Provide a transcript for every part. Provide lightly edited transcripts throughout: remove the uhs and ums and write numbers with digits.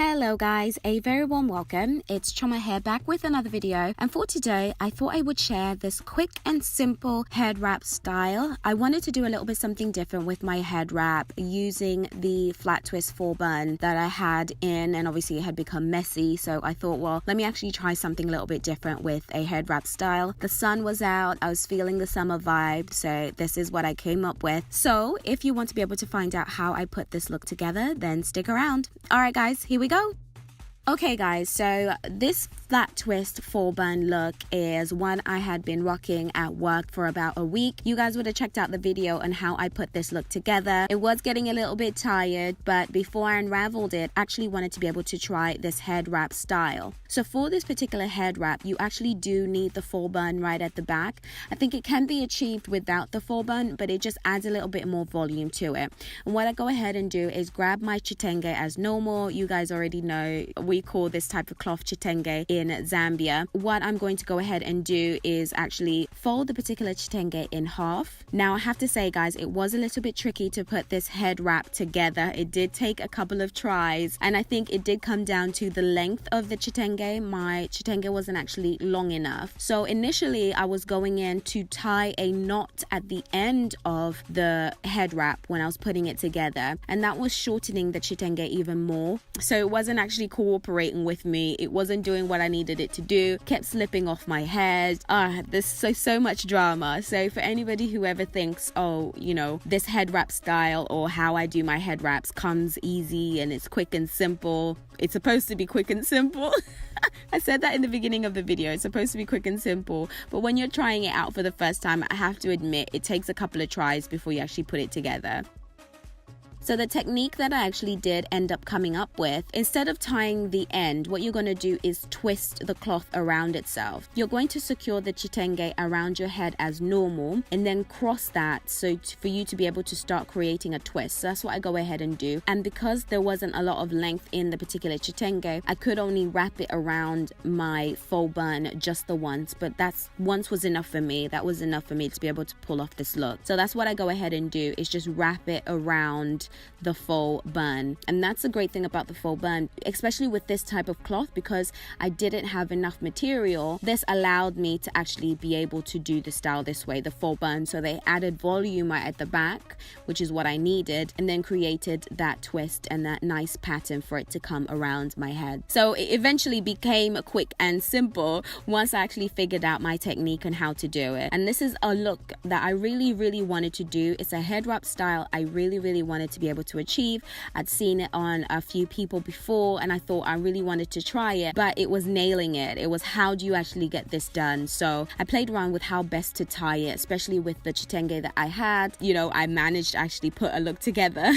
Hello guys, a very warm welcome. It's Chuma here, back with another video, and for today I thought I would share this quick and simple head wrap style. I wanted to do a little bit something different with my head wrap using the flat twist full bun that I had in, and obviously it had become messy, so I thought, well, let me actually try something a little bit different with a head wrap style. The sun was out, I was feeling the summer vibe, so this is what I came up with. So if you want to be able to find out how I put this look together, then stick around. Alright guys, here we go. Okay guys, so this flat twist full bun look is one I had been rocking at work for about a week. You guys would have checked out the video on how I put this look together. It was getting a little bit tired, but before I unraveled it, I actually wanted to be able to try this head wrap style. So for this particular head wrap, you actually do need the full bun right at the back. I think it can be achieved without the full bun, but it just adds a little bit more volume to it. And what I go ahead and do is grab my chitenge as normal. You guys already know we call this type of cloth chitenge in Zambia. What I'm going to go ahead and do is actually fold the particular chitenge in half. Now I have to say guys, it was a little bit tricky to put this head wrap together. It did take a couple of tries, and I think it did come down to the length of the chitenge. My chitenge wasn't actually long enough. So initially I was going in to tie a knot at the end of the head wrap when I was putting it together, and that was shortening the chitenge even more. So it wasn't actually cooperating with me. It wasn't doing what I needed it to do. Kept slipping off my head. There's so much drama. So for anybody who ever thinks, oh, you know, this head wrap style or how I do my head wraps comes easy and it's quick and simple, it's supposed to be quick and simple. I said that in the beginning of the video. It's supposed to be quick and simple, but when you're trying it out for the first time, I have to admit it takes a couple of tries before you actually put it together. So the technique that I actually did end up coming up with, instead of tying the end, what you're going to do is twist the cloth around itself. You're going to secure the chitenge around your head as normal and then cross that for you to be able to start creating a twist. So that's what I go ahead and do. And because there wasn't a lot of length in the particular chitenge, I could only wrap it around my faux bun just the once, but that's once was enough for me. That was enough for me to be able to pull off this look. So that's what I go ahead and do, is just wrap it around the faux bun. And that's the great thing about the faux bun, especially with this type of cloth, because I didn't have enough material. This allowed me to actually be able to do the style this way, the faux bun. So they added volume right at the back, which is what I needed, and then created that twist and that nice pattern for it to come around my head. So it eventually became quick and simple once I actually figured out my technique and how to do it. And this is a look that I really wanted to do. It's a head wrap style I really wanted to be able to achieve. I'd seen it on a few people before and I thought I really wanted to try it, but it was nailing it. It was, how do you actually get this done? So I played around with how best to tie it, especially with the chitenge that I had. You know, I managed to actually put a look together.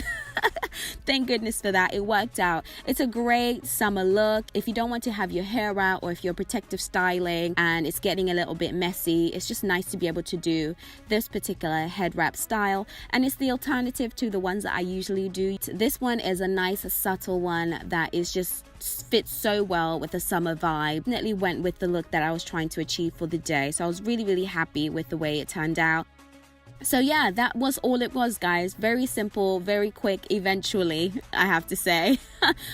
Thank goodness for that. It worked out. It's a great summer look. If you don't want to have your hair out, or if you're protective styling and it's getting a little bit messy, it's just nice to be able to do this particular head wrap style. And it's the alternative to the ones that I usually do. This one is a nice subtle one that is just fits so well with the summer vibe. Definitely went with the look that I was trying to achieve for the day. So I was really happy with the way it turned out. So yeah, that was all it was guys. Very simple, very quick eventually, I have to say.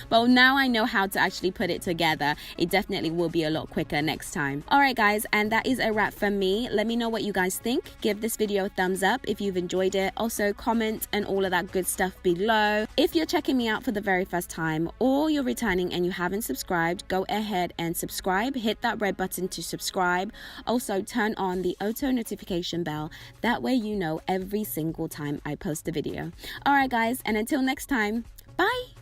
But now I know how to actually put it together. It definitely will be a lot quicker next time. Alright guys, and that is a wrap from me. Let me know what you guys think. Give this video a thumbs up if you've enjoyed it. Also comment and all of that good stuff below. If you're checking me out for the very first time, or you're returning and you haven't subscribed, go ahead and subscribe. Hit that red button to subscribe. Also turn on the auto notification bell. That way you know every single time I post a video. Alright guys, and until next time, bye!